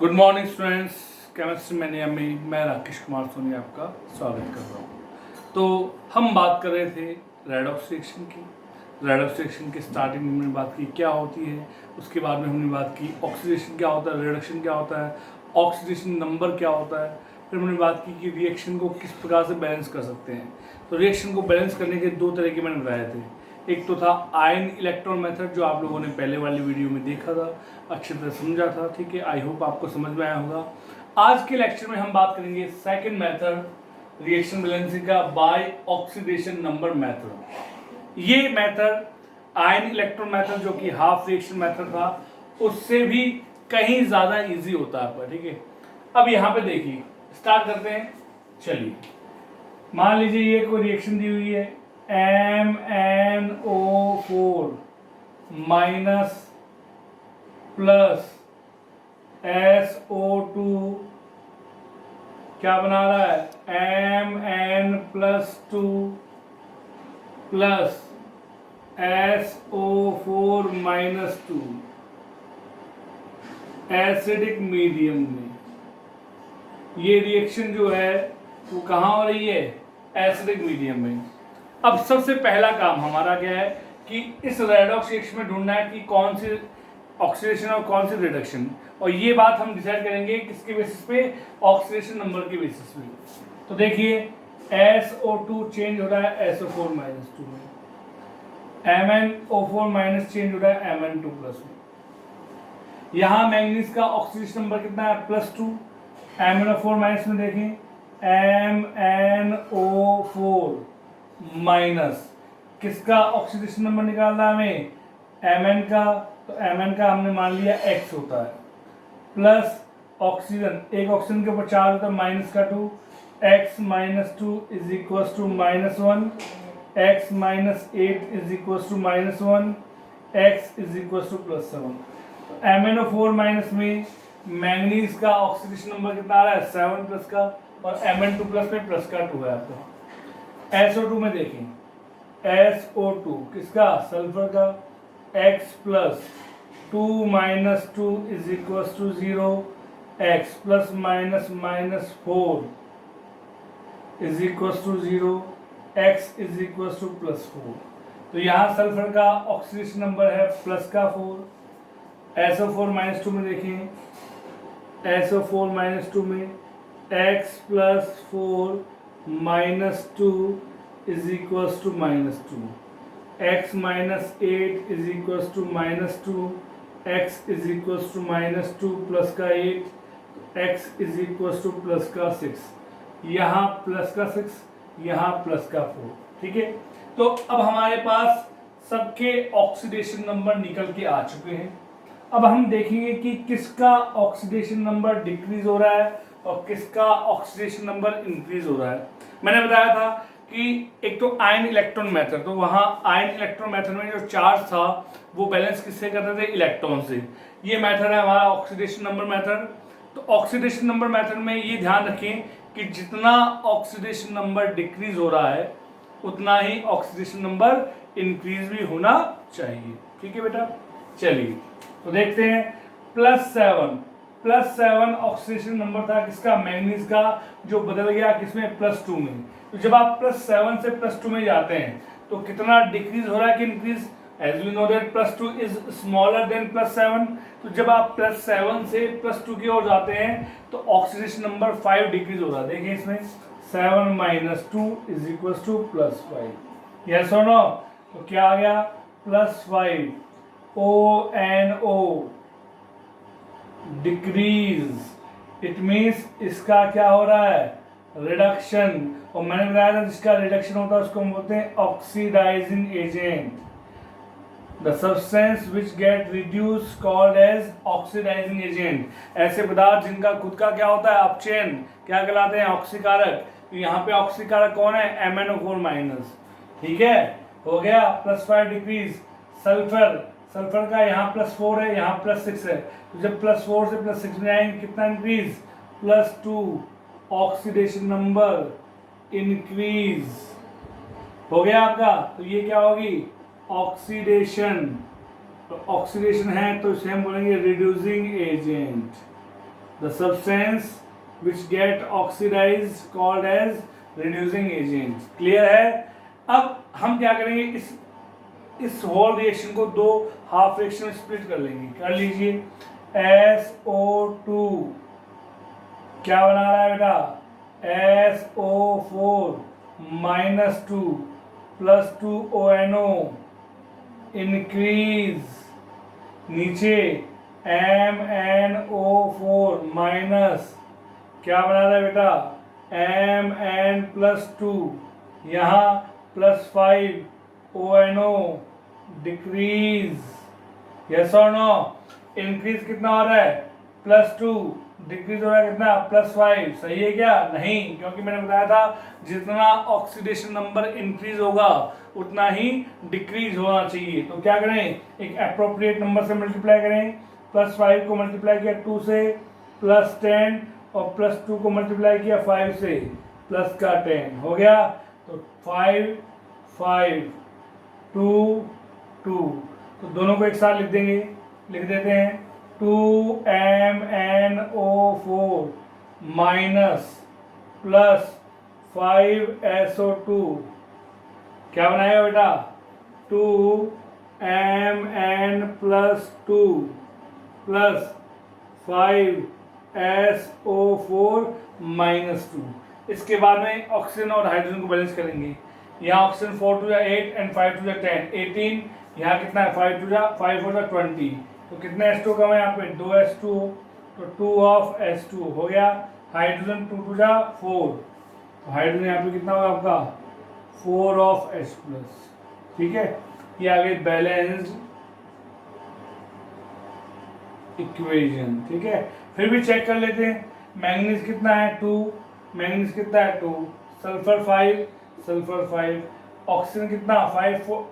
Good morning students, chemistry में मैं राकेश कुमार सोनी आपका स्वागत कर रहा हूँ। तो हम बात कर रहे थे रेडॉक्स रिएक्शन की। रेडॉक्स रिएक्शन की स्टार्टिंग में हमने बात की क्या होती है, उसके बाद में हमने बात की ऑक्सीडेशन क्या होता है, रिडक्शन क्या होता है, ऑक्सीडेशन नंबर क्या होता है। फिर हमने बात की कि रिएक्शन को किस प्रकार से बैलेंस कर सकते हैं। तो रिएक्शन को बैलेंस करने के दो तरीके मैंने बताए थे। एक तो था आयन इलेक्ट्रॉन मेथड, जो आप लोगों ने पहले वाली वीडियो में देखा था, अच्छी तरह समझा था। ठीक है, आई होप आपको समझ में आया होगा। आज के लेक्चर में हम बात करेंगे सेकंड मेथड, रिएक्शन बैलेंसिंग का बाय ऑक्सीडेशन नंबर मेथड। ये मेथड आयन इलेक्ट्रॉन मेथड, जो कि हाफ रिएक्शन मेथड था, उससे भी कहीं ज्यादा इजी होता है आपका। ठीक है, अब यहाँ पे देखिए, स्टार्ट करते हैं। चलिए, मान लीजिए ये कोई रिएक्शन दी हुई है, MnO4 माइनस प्लस SO2 क्या बना रहा है, Mn+2 plus SO4-2 acidic medium में। ये रिएक्शन जो है वो कहाँ हो रही है, एसिडिक मीडियम में। अब सबसे पहला काम हमारा क्या है कि इस रेडॉक्स रिएक्शन में ढूंढना है कि कौन सी ऑक्सीडेशन और कौन सी रिडक्शन, और ये बात हम डिसाइड करेंगे किसके बेसिस पे, ऑक्सीडेशन नंबर के बेसिस पे। तो देखिए, SO2 चेंज हो रहा है SO4-2 में, MnO4- चेंज हो रहा है Mn2+ में। यहाँ मैंगनीज का ऑक्सीडेशन नंबर कितना है, +2। MnO4- में देखें, MnO4- किसका ऑक्सीडेशन नंबर निकालना है हमें, Mn का। तो Mn का हमने मान लिया X होता है, प्लस ऑक्सीजन, एक ऑक्सीजन के ऊपर 4 होता है, -2, X - 2 is equal to -1, X - 8 is equal to -1, X is equal to +7। MnO4- में मैंगनीज का ऑक्सीडेशन नंबर कितना आ रहा है, 7+ का, और Mn2+ में प्लस का 2 है आपका। SO2 में देखें, SO2 किसका, सल्फर का, X + 2 - 2 is equal to 0, X + -4 is equal to 0, X is equal to +4। तो यहाँ सल्फर का ऑक्सीडेशन नंबर है प्लस का 4। SO4- में देखें, SO4- में X + 4 - 2 is equal to -2, X - 8 is equal to -2, X is equal to -2 plus का 8, X is equal to plus का 6, यहाँ प्लस का 6, यहाँ प्लस का 4। ठीक है, तो अब हमारे पास सबके ऑक्सीडेशन नंबर निकल के आ चुके हैं। अब हम देखेंगे कि किसका ऑक्सीडेशन नंबर डिक्रीज हो रहा है और किसका ऑक्सीडेशन नंबर इंक्रीज हो रहा है। मैंने बताया था कि एक तो आयन इलेक्ट्रॉन मेथड, तो वहाँ आयन इलेक्ट्रॉन मेथड में जो चार्ज था वो बैलेंस किससे करते थे, इलेक्ट्रॉन से। ये मेथड है हमारा ऑक्सीडेशन नंबर मेथड। तो ऑक्सीडेशन नंबर मेथड में ये ध्यान रखें कि जितना ऑक्सीडेशन नंबर डिक्रीज हो रहा है उतना ही ऑक्सीडेशन नंबर इंक्रीज भी होना चाहिए। ठीक है बेटा, चलिए तो देखते हैं। +7 ऑक्सीडेशन नंबर था किसका, मैंगनीज का, जो बदल गया किसमें, +2 में। तो जब आप +7 से +2 में जाते हैं तो कितना डिक्रीज हो रहा है कि increase, as we know that +2 is smaller than +7। तो जब आप +7 से +2 की ओर जाते हैं तो ऑक्सीडेशन नंबर 5 डिक्रीज हो रहा है। देखिए इसमें 7 - 2 इज इक्वल टू +5, यस और नो। तो क्या आ गया, +5 ONO डिक्रीज, इट मीन्स इसका क्या हो रहा है, रिडक्शन। और मैंने बताया था जिसका रिडक्शन होता है उसको हम बोलते हैं oxidising agent. The substance which get reduce called as oxidising agent. ऐसे पदार्थ जिनका खुद का क्या होता है, अपचयन, क्या कहलाते हैं, ऑक्सीकारक। तो यहाँ पे ऑक्सीकारक कौन है, MnO4-। ठीक है, हो गया, +5 डिक्रीज। सल्फर का यहाँ +4 है, यहाँ +6 है। तो जब +4 से +6 में आएंगे कितना इंक्रीज, +2, ऑक्सीडेशन नंबर इंक्रीज हो गया आपका। तो ये क्या होगी, ऑक्सीडेशन। तो ऑक्सीडेशन है तो इसे हम बोलेंगे reducing agent. The substance which get oxidise called as reducing agent. Clear है? अब हम क्या करेंगे, इस होल रिएक्शन को दो हाफ रिएक्शन में स्प्लिट कर लेंगे। कर लीजिए, SO2 क्या बना रहा है बेटा, SO4 -2 + 2ONO इंक्रीज, नीचे MnO4 माइनस क्या बना रहा है बेटा, Mn+2, यहाँ +5ONO डिक्रीज। यस और नो? इंक्रीज कितना हो रहा है, +2, डिक्रीज हो रहा है कितना, +5। सही है क्या? नहीं, क्योंकि मैंने बताया था जितना ऑक्सीडेशन नंबर इंक्रीज होगा उतना ही डिक्रीज होना चाहिए। तो क्या करें, एक अप्रोप्रिएट नंबर से मल्टीप्लाई करें। +5 को मल्टीप्लाई किया 2 से, +10, और +2 को मल्टीप्लाई किया 5 से, +10 हो गया। तो 5 5 2 2, तो दोनों को एक साथ लिख देंगे, लिख देते हैं 2MnO4 माइनस +5SO2 क्या बनाएगा बेटा, 2Mn+2 +5SO4 -2। इसके बाद में ऑक्सीजन और हाइड्रोजन को बैलेंस करेंगे। यहाँ ऑक्सीजन 4 2 8 एंड 5 2 10, 18। यहाँ कितना है, 5 2 5 4 20। तो कितने H2 कम है यहाँ पे, 2 H2, तो 2 ऑफ H2 हो गया। हाइड्रोजन 2 2 4, तो हाइड्रोजन यहाँ पे कितना होगा आपका, 4 ऑफ H+। ठीक है, ये आ गई बैलेंस्ड इक्वेशन। ठीक है, फिर भी चेक कर लेते हैं। मैंगनीज कितना है, 2, मैंगनीज कितना है 2, सल्फर 5, सल्फर 5, ऑक्सीजन कितना 5 4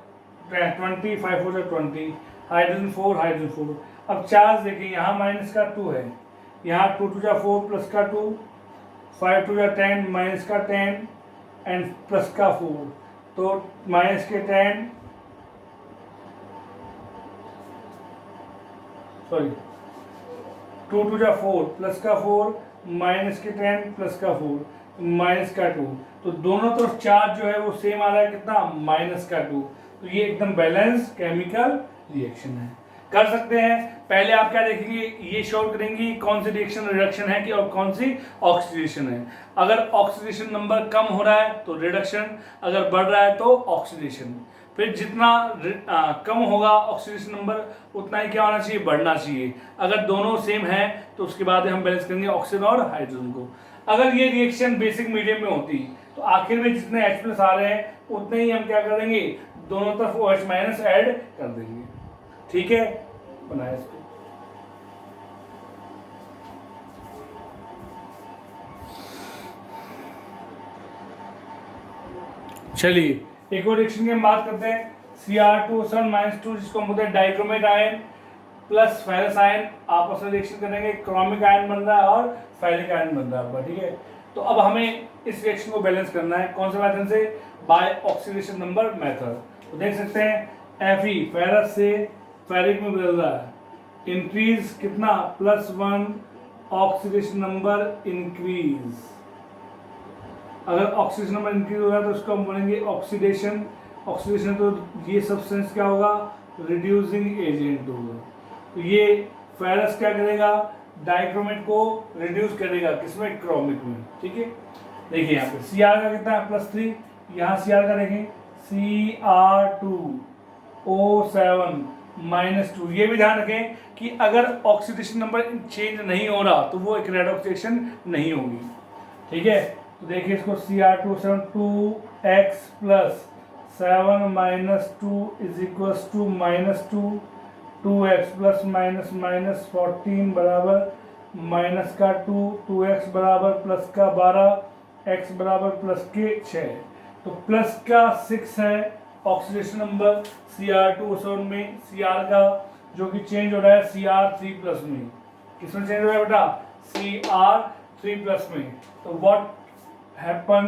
20, 5 4 20, हाइड्रोजन 4, हाइड्रोजन 4। अब चार्ज देखिए, यहाँ माइनस का 2 है, यहाँ 2 2 4 प्लस का 2, 5 2 10 माइनस का 10 एंड प्लस का 4, तो माइनस के 10, सॉरी 2 2 4 प्लस का 4 माइनस के 10 प्लस का 4 माइनस का 2, तो दोनों तरफ चार्ज जो है वो सेम आ रहा है कितना, माइनस का 2। तो ये एकदम बैलेंस केमिकल रिएक्शन है। कर सकते हैं। पहले आप क्या देखेंगे, ये शो करेंगे कौन सी रिएक्शन रिडक्शन है कि और कौन सी ऑक्सीडेशन है। अगर ऑक्सीडेशन नंबर कम हो रहा है तो रिडक्शन, अगर बढ़ रहा है तो ऑक्सीडेशन। फिर जितना कम होगा ऑक्सीडेशन नंबर उतना ही क्या होना चाहिए, बढ़ना चाहिए। अगर दोनों सेम है तो उसके बाद हम बैलेंस करेंगे ऑक्सीजन और हाइड्रोजन को। अगर ये रिएक्शन बेसिक मीडियम में होती तो आखिर में जितने H+ आ रहे हैं उतने ही हम क्या कर देंगे, दोनों तरफ OH- ऐड कर देंगे। ठीक है, बनाए इसको। चलिए एक और रिएक्शन की हम बात करते हैं। Cr2O7 - 2 जिसको हम बोलते हैं dichromate ion plus ferrous ion आपस में रिएक्शन करेंगे, क्रोमिक आयन बन रहा है और फेरिक आयन बन रहा है आपका। ठीक है, तो अब हमें इस रिएक्शन को बैलेंस करना है। कौन से मेथड से, बाय ऑक्सीडेशन नंबर मेथड। तो देख सकते हैं Fe फेरस से फेरिक में बदल रहा है, इंक्रीज कितना, +1 ऑक्सीडेशन नंबर इंक्रीज। अगर ऑक्सीडेशन नंबर इंक्रीज हो रहा है तो उसको हम बोलेंगे ऑक्सीडेशन। ऑक्सीडेशन तो ये सब्सटेंस क्या होगा, रिड्यूसिंग एजेंट होगा। तो ये फेरस क्या करेगा, डाइक्रोमेट को रिड्यूस करेगा, किसमें, क्रोमिक में। ठीक है, देखिए यहाँ पे Cr का कितना है, +3, यहाँ Cr का देखें Cr2O7 -2। ये भी ध्यान रखें कि अगर ऑक्सीडेशन नंबर चेंज नहीं हो रहा तो वो एक रेडॉक्स रिएक्शन नहीं होगी। ठीक है, तो देखिए इसको Cr2O7 2x + 7 - 2 = -2, 2x + -14 बराबर -2, 2x बराबर +12, x बराबर +6। तो +6 है ऑक्सीडेशन नंबर Cr2O7 में, Cr का जो कि चेंज हो रहा है Cr3+ में। किसमें चेंज हो रहा है बेटा, Cr3+ में। तो what happen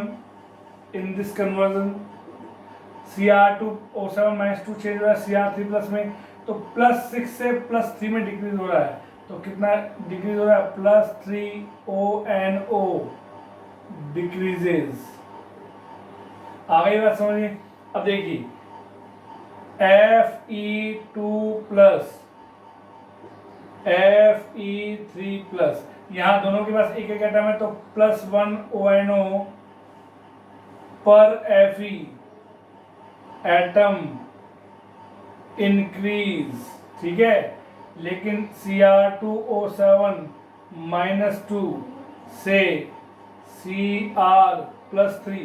in this conversion, Cr2O7 - 2 change हो रहा है Cr3+ में, तो +6 से +3 में डिक्रीज हो रहा है। तो कितना डिक्रीज हो रहा है, +3 ONO डिक्रीजेज। आ गई बात समझिए। अब देखिए Fe2 प्लस Fe3 प्लस, यहाँ दोनों के पास एक एक एटम है तो +1 ONO पर Fe एटम इंक्रीज, ठीक है। लेकिन Cr2O7 -2 से Cr+3,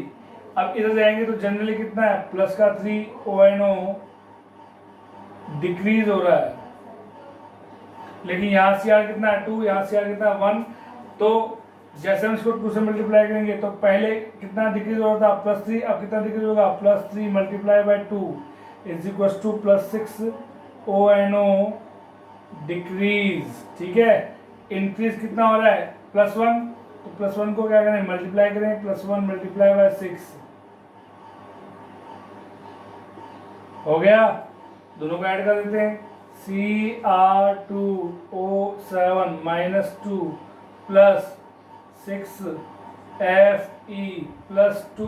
अब इधर जाएंगे तो जनरली कितना है, प्लस का 3 ONO डिक्रीज हो रहा है, लेकिन यहाँ Cr कितना है 2, यहाँ Cr कितना है 1। तो जैसे हम इसको 2 से मल्टीप्लाई करेंगे तो पहले कितना डिक्रीज हो रहा था, +3, अब कितना डिक्रीज होगा, +3 × 2 +6 ONO डिक्रीज, ठीक है। इंक्रीज कितना हो रहा है, +1, तो +1 को क्या करें, मल्टीप्लाई करें, +1 × 6 हो गया। दोनों को ऐड कर देते हैं, Cr2O7 -2 + 6 Fe+2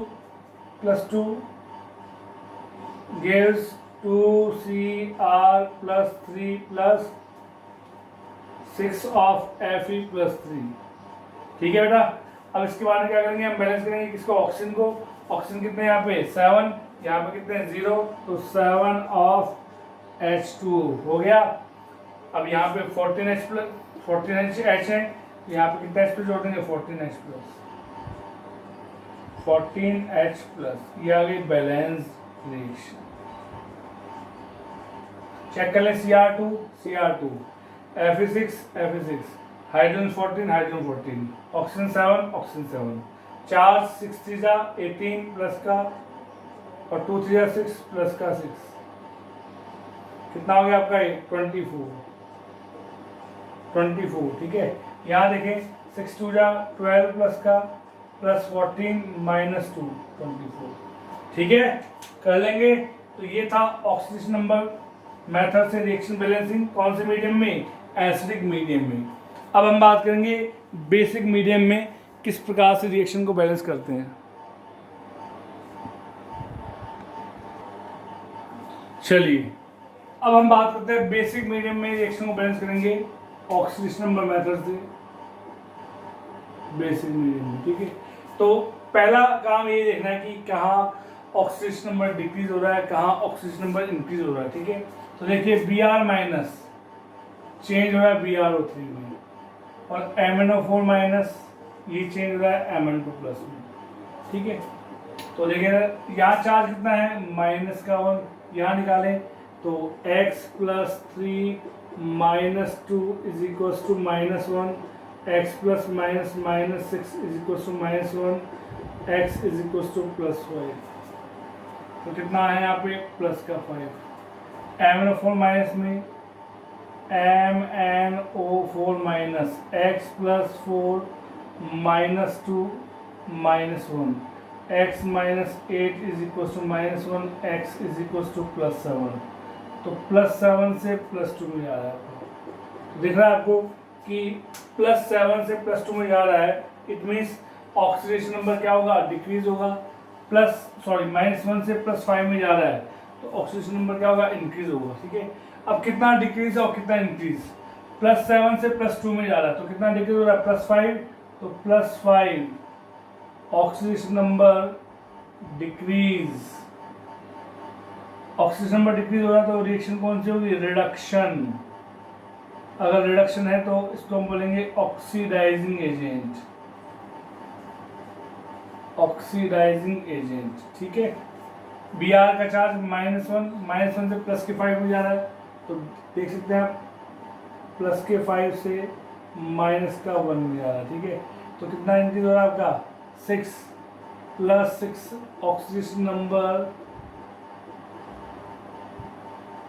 gives 2Cr+3 + 6 of Fe+3, ठीक है बेटा। अब इसके बाद में क्या करेंगे, हम बैलेंस करेंगे किसको, ऑक्सीजन को। ऑक्सीजन कितने यहाँ पे 7, यहाँ पे कितने 0, तो 7 of H2 हो गया। अब यहाँ पे 14H है, यहाँ पे कितना H जोड़ देंगे, 14H+, ये आ गई बैलेंस रिएक्शन। चेक कर ले, Cr2 Fe6 hydrogen 14 oxygen 7 charge 6 3 18 plus का और 2 3 6 प्लस का 6, कितना हो गया आपका 24, ठीक है। यहाँ देखें 6 2 12 प्लस का प्लस 14 -2 24, ठीक है, कर लेंगे। तो ये था ऑक्सीडेशन नंबर मेथड से रिएक्शन बैलेंसिंग, कौन से मीडियम में, एसिडिक मीडियम में। अब हम बात करेंगे बेसिक मीडियम में किस प्रकार से रिएक्शन को बैलेंस करते हैं। चलिए अब हम बात करते हैं बेसिक मीडियम में रिएक्शन को बैलेंस करेंगे ऑक्सीडेशन नंबर मेथड से बेसिक मीडियम में, ठीक है। तो पहला काम ये देखना है कि कहाँ ऑक्सीडेशन नंबर डिक्रीज हो रहा है, कहाँ ऑक्सीडेशन नंबर इंक्रीज हो रहा है, ठीक है। तो देखिए Br- चेंज हो रहा है BrO3 में, और MnO4- ये चेंज हो रहा है Mn2+ में, ठीक है। तो देखिए यहाँ चार्ज कितना है, -1, यहाँ निकालें तो x + 3 -2 = -1, x + -6 = -1, x + 5, तो कितना है यहाँ पे +5। MnO4- में MnO4- x + 4 -2 -1, x - 8 = -1, x +7, तो +7 से +2 में जा रहा है आपको, दिख रहा है आपको कि +7 से +2 में जा रहा है। इट मीन्स ऑक्सीडेशन नंबर क्या होगा, डिक्रीज होगा। -1 से +5 में जा रहा है तो ऑक्सीडेशन नंबर क्या होगा, इंक्रीज होगा, ठीक है। अब कितना डिक्रीज और कितना इंक्रीज, +7 से +2 में जा रहा है तो कितना डिक्रीज हो रहा है, +5, तो +5 oxidation number decrease. Oxidation number decrease हो रहा है तो रिएक्शन कौन सी होगी, रिडक्शन। अगर रिडक्शन है तो इसको हम बोलेंगे ऑक्सीडाइजिंग एजेंट, ठीक है। Br का चार्ज -1 से +5 में जा रहा है तो देख सकते हैं आप +5 से -1 में जा रहा है, ठीक है। तो कितना इंक्रीज हो रहा है आपका 6 + 6 ऑक्सीडेशन नंबर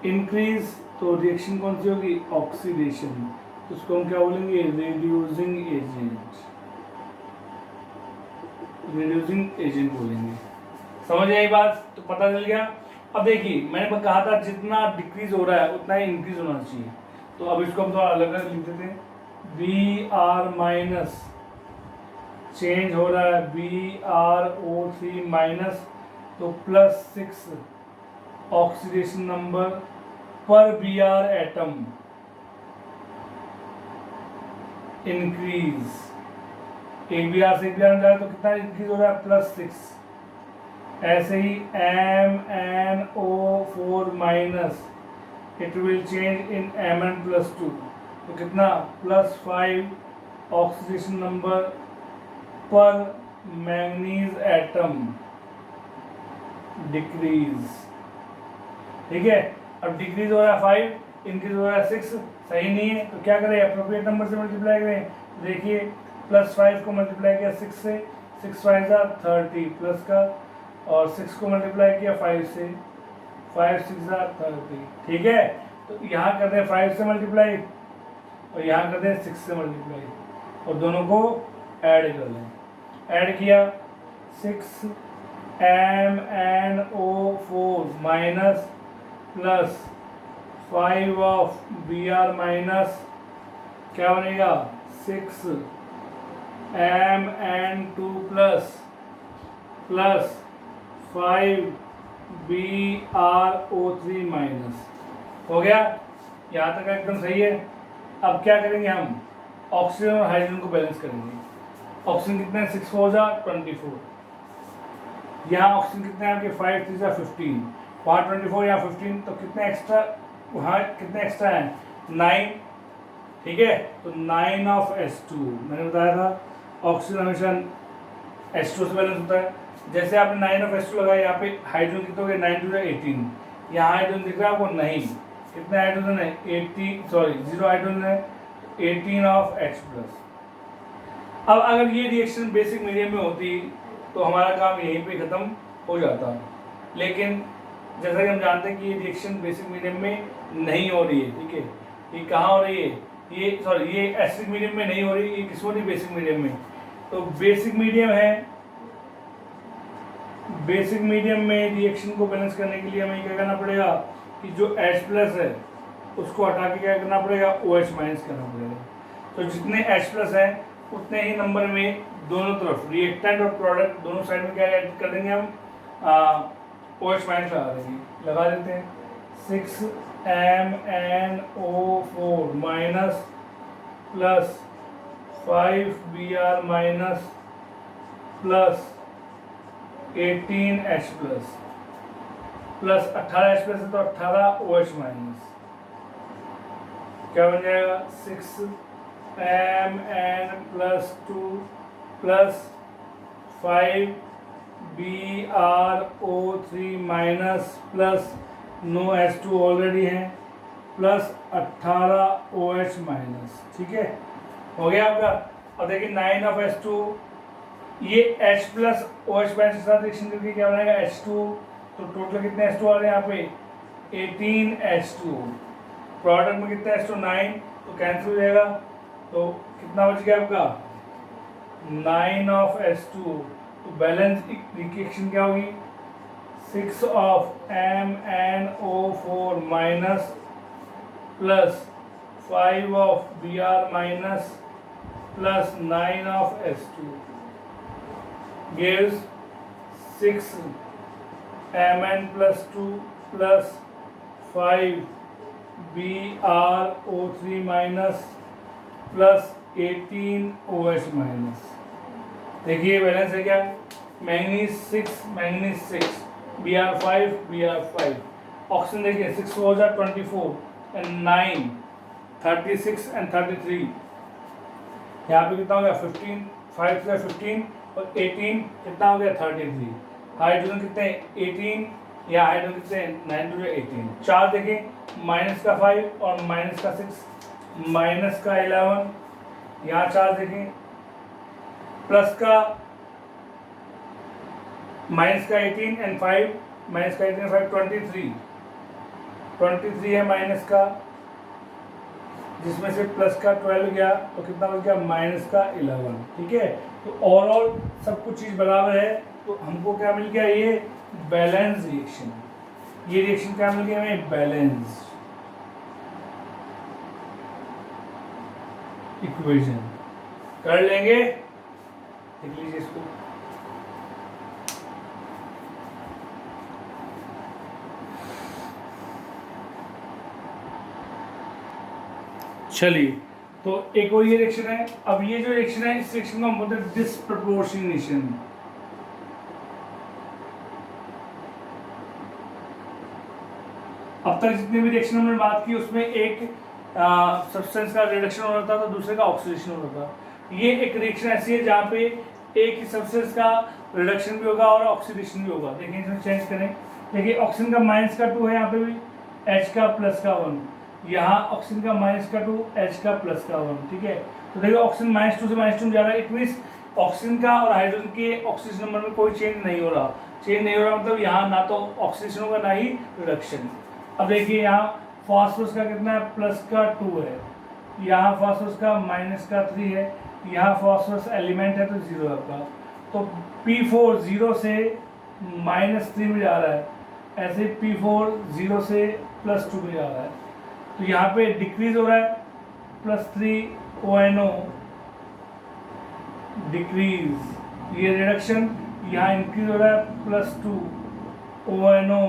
इंक्रीज, तो रिएक्शन कौन सी होगी, ऑक्सीडेशन। तो उसको हम क्या बोलेंगे, रिड्यूसिंग एजेंट बोलेंगे। समझ आई बात, तो पता चल गया। अब देखिए मैंने कहा था जितना डिक्रीज हो रहा है उतना ही इंक्रीज होना चाहिए, तो अब इसको हम थोड़ा अलग अलग लिख देते हैं। बी आर माइनस चेंज हो रहा है BrO3 माइनस, तो +6 ऑक्सीडेशन नंबर पर Br एटम इंक्रीज। एक Br से एक Br में जाए तो कितना इंक्रीज हो रहा है? +6। ऐसे ही MnO4 minus it will change in Mn+2, तो कितना? +5 ऑक्सीडेशन नंबर पर मैंगनीज एटम डिक्रीज। ठीक है, अब डिक्रीज हो रहा है 5, इंक्रीज हो रहा है 6, सही नहीं है, तो क्या करें? अप्रोप्रिएट नंबर से मल्टीप्लाई करें। देखिए +5 को मल्टीप्लाई किया 6 से, 6 5 30 प्लस का, और 6 को मल्टीप्लाई किया 5 से, 5 6 30। ठीक है, तो यहाँ कर दें 5 से मल्टीप्लाई और यहाँ कर दें 6 से मल्टीप्लाई, और दोनों को ऐड कर लें। ऐड किया 6 MnO4 minus +5 of Br minus, क्या बनेगा? 6 Mn2 प्लस 5 BrO3 माइनस। हो गया, यहाँ तक एकदम सही है। अब क्या करेंगे? हम ऑक्सीजन और हाइड्रोजन को बैलेंस करेंगे। ऑक्सीजन कितने हैं? 6 4 24। यहाँ ऑक्सीजन कितने हैं आपके? 5 3 15। वहाँ 24, यहाँ 15, तो कितने एक्स्ट्रा? वहाँ कितने एक्स्ट्रा हैं? 9। ठीक है, तो 9 ऑफ H2। मैंने बताया था ऑक्सीजन हमेशा H2 से बैलेंस होता है। जैसे आपने 9 ऑफ H2 लगाया, यहाँ पे हाइड्रोजन कितने हो गए? 9 2 18। यहाँ हाइड्रोजन दिख रहा है आपको? नहीं। कितने हाइड्रोजन है? 0 हाइड्रोजन है, 18 ऑफ H+। अब अगर ये रिएक्शन बेसिक मीडियम में होती तो हमारा काम यहीं पे ख़त्म हो जाता, लेकिन जैसा कि हम जानते हैं कि ये रिएक्शन बेसिक मीडियम में नहीं हो रही है। ठीक है, ये कहाँ हो रही है? ये एसिडिक मीडियम में नहीं हो रही, ये किस हो रही? बेसिक मीडियम में। तो बेसिक मीडियम है, बेसिक मीडियम में रिएक्शन को बैलेंस करने के लिए हमें क्या करना पड़ेगा कि जो H+ है उसको हटा के क्या करना पड़ेगा? OH- करना पड़ेगा। तो जितने H+ हैं उतने ही नंबर में दोनों तरफ रिएक्टेंट और प्रोडक्ट दोनों साइड में क्या ऐड कर देंगे हम? OH- लगा देते हैं। 6 MnO4 minus +5 Br minus +18H+ plus 18H+ है तो 18 OH माइनस, क्या बन जाएगा? 6 Mn+2 +5 BrO3 minus plus no H2 already है +18 OH माइनस। ठीक है, हो गया आपका। अब देखिए 9 ऑफ H2, ये H+ OH माइनस के साथ रिएक्शन करके क्या बनेगा? H2। तो टोटल कितने H2 आ रहे हैं यहाँ पे? 18 H2। प्रोडक्ट में कितना H2? 9, तो कैंसिल हो जाएगा, तो कितना बच गया आपका? 9 ऑफ H2। तो बैलेंस रिएक्शन क्या होगी? 6 of MnO4 minus +5 of Br minus +9 of H2 gives 6 Mn+2 +5 BrO3 minus +18 OH minus. देखिए बैलेंस है क्या? Manganese 6 manganese 6, Br5 Br5। Oxygen देखिए 6 4 24 एंड 9 36 एंड 33। यहाँ पे कितना हो गया? 15, 5 से 15 और 18 कितना हो गया? 33। हाइड्रोजन कितने? 18, या हाइड्रोजन कितने? 9 2 18। चार देखें, माइनस का 5 और माइनस का 6, माइनस का 11। यहाँ चार देखें, प्लस का माइनस का 18 एंड 5, माइनस का 18 5 23 है माइनस का, जिसमें से प्लस का 12 गया तो कितना बच गया? माइनस का 11। ठीक है, तो ओवरऑल सब कुछ चीज़ बराबर है, तो हमको क्या मिल गया? ये बैलेंस रिएक्शन। ये रिएक्शन क्या मिल गया हमें? बैलेंस। इक्वेशन कर लेंगे, लिख लीजिए इसको। चलिए, तो एक और ये रिएक्शन है। अब ये जो रिएक्शन है, इस रिएक्शन को हम बोलते हैं डिस्प्रपोर्शनेशन। अब तक जितने भी रिएक्शन हमने बात की उसमें एक सब्सटेंस का रिडक्शन हो रहा था तो दूसरे का ऑक्सीडेशन हो रहा था। ये एक रिएक्शन ऐसी है जहाँ पे एक ही सब्सटेंस का रिडक्शन भी होगा और ऑक्सीडेशन भी होगा। देखिए इसमें चेंज करें, देखिए ऑक्सीजन का -2 है, यहाँ पे भी H का +1, यहाँ ऑक्सीजन का -2, H का +1, ठीक है। तो देखिए ऑक्सीजन -2 से -2 में जा रहा है, इट मीन्स ऑक्सीजन का और हाइड्रोजन के ऑक्सीजन नंबर में कोई चेंज नहीं हो रहा। चेंज नहीं हो रहा मतलब यहाँ ना तो ऑक्सीडेशन होगा ना ही रिडक्शन। अब देखिए यहाँ फास्फोरस का कितना है, +2 है, यहाँ फास्फोरस का -3 है, यहाँ फास्फोरस एलिमेंट है तो 0 है आपका। तो P4 0 से -3 में जा रहा है, ऐसे P4 0 से +2 में जा रहा है, तो यहाँ पे डिक्रीज हो रहा है, +3 ONO डिक्रीज, ये रिडक्शन, यहाँ इंक्रीज हो रहा है, +2 ONO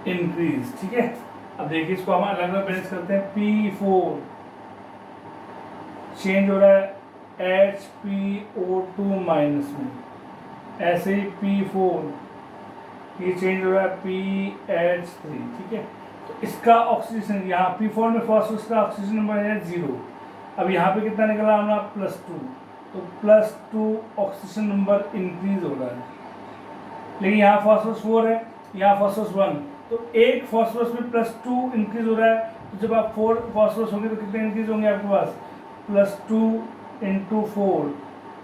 इंक्रीज, ठीक है। अब देखिए इसको हम अलग अलग बैलेंस करते हैं। P4 चेंज हो रहा है HPO2 माइनस में, ऐसे ही P4 ये चेंज हो रहा है PH3, ठीक है। तो इसका ऑक्सीजन, यहाँ P4 में फास्फोरस का ऑक्सीजन नंबर है 0। अब यहाँ पे कितना निकला हमारा, +2, तो +2 ऑक्सीजन नंबर इंक्रीज हो रहा है। लेकिन यहाँ फास्फोरस 4 है, यहाँ फास्फोरस 1, तो एक फास्फोरस में +2 इंक्रीज हो रहा है। तो जब आप 4 फास्फोरस होंगे तो कितने इंक्रीज होंगे आपके पास, +2 × 4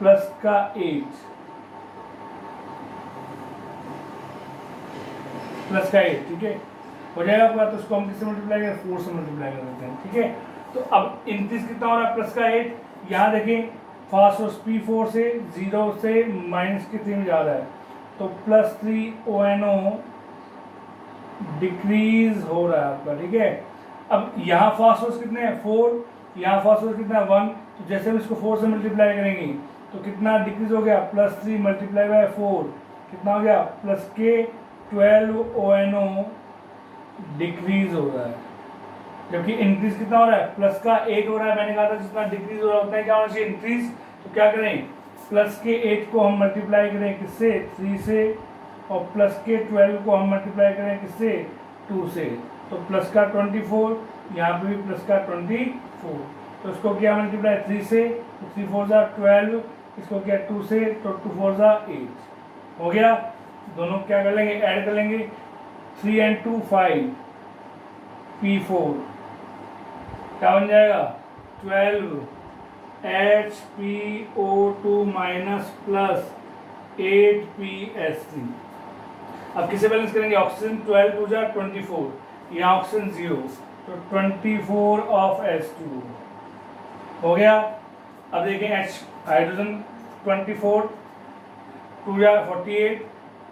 +8 +8, ठीक है, हो जाएगा आपका। तो उसको हम किससे मल्टीप्लाई करें, 4 से मल्टीप्लाई कर देते हैं, ठीक है। तो अब इंक्रीज कितना हो रहा है, +8। यहाँ देखें फास्फोरस P4 से 0 से -3 में जा रहा है, तो +3 ONO डिक्रीज हो रहा है आपका, ठीक है। अब यहाँ फास्फोरस कितने हैं, 4, यहाँ फास्फोरस कितना है, 1, तो जैसे हम इसको 4 से मल्टीप्लाई करेंगे तो कितना डिक्रीज हो गया, +3 × 4 कितना हो गया, +12 ONO डिक्रीज हो रहा है। जबकि इंक्रीज कितना हो रहा है, +1 हो रहा है। मैंने कहा था जितना डिक्रीज हो रहा होता है क्या होना चाहिए, इंक्रीज। तो क्या करें, +8 को हम मल्टीप्लाई करें किससे, 3 से, और +12 को हम मल्टीप्लाई करें किससे, 2 से, तो +24, यहाँ पे भी +24। तो इसको किया मल्टीप्लाई 3 से, तो 3 4 12, इसको किया 2 से, तो 2 4 8 हो गया। दोनों क्या कर लेंगे, ऐड कर लेंगे, 3 and 2 5, P4 क्या बन जाएगा, 12 HPO2 माइनस +8 PS3। अब किसे बैलेंस करेंगे, ऑक्सीजन 12 2 24, यहाँ ऑक्सीजन 0, तो 24 ऑफ H2 हो गया। अब देखें H हाइड्रोजन 24, 2 48,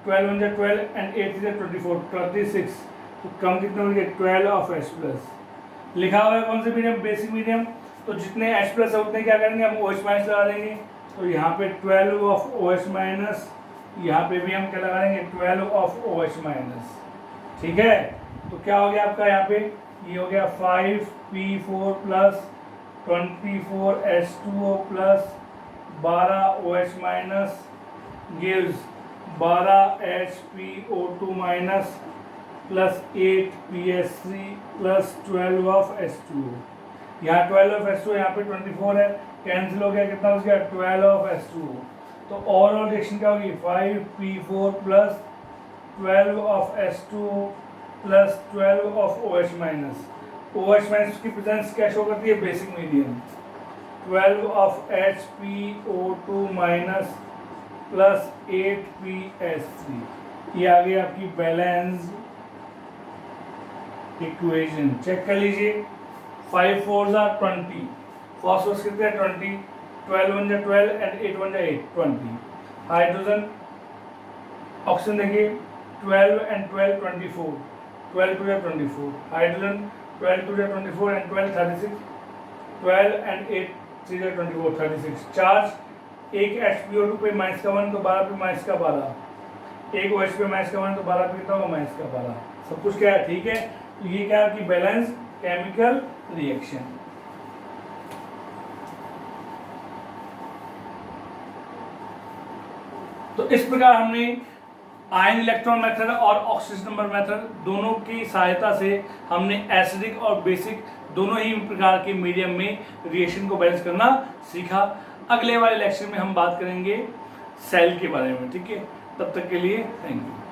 12 1 12 एंड 8 3 24, 26, तो कम कितना हो गया, 12 ऑफ H+। लिखा हुआ है कौन से मीडियम, बेसिक मीडियम। तो जितने H+ है उतने क्या करेंगे, हम OH- लगा देंगे। तो यहाँ पे 12 ऑफ OH-, यहाँ पे भी हम क्या लगा देंगे, 12 ऑफ OH-, ठीक है। तो क्या हो गया आपका, यहाँ पे ये हो गया 5P4 + 24 H2O + 12 OH- gives 12 HPO2 minus +8 PS3 + 12 of H2O। यहाँ 12 ऑफ H2O, यहाँ पे 24 है, कैंसिल हो गया, कितना हो गया, 12 ऑफ H2O। तो ओवरऑल रिएक्शन क्या होगी, 5P4 + 12 of H2O + 12 of OH-। OH- की प्रेजेंस क्या शो करती है, basic medium. 12 of HPO2 minus +8 PS3, ये आ गई आपकी बैलेंस इक्वेशन। चेक कर लीजिए, 5 4 20, फॉस्फोरस कितने हैं, 20, 12 1 12 एंड 8 1 8, 20। हाइड्रोजन, ऑक्सीजन देखिए 12 and 12 24, 12 2 24, hydrogen 12 2 24 and 12 36, 12 and 8 3 24 36 charge एक HbO2 पे माइनस का 1 तो 12 पे माइनस का 12, एक OH पे माइनस का 1 तो 12 पे कितना होगा माइनस का 12। सब कुछ क्या है ठीक है। तो ये क्या है आपकी बैलेंस केमिकल रिएक्शन। तो इस प्रकार हमने आयन इलेक्ट्रॉन मेथड और ऑक्सीजन नंबर मेथड दोनों की सहायता से हमने एसिडिक और बेसिक दोनों ही प्रकार के मीडियम में रिएक्शन को बैलेंस करना सीखा। अगले वाले लेक्चर में हम बात करेंगे सेल के बारे में, ठीक है। तब तक के लिए थैंक यू।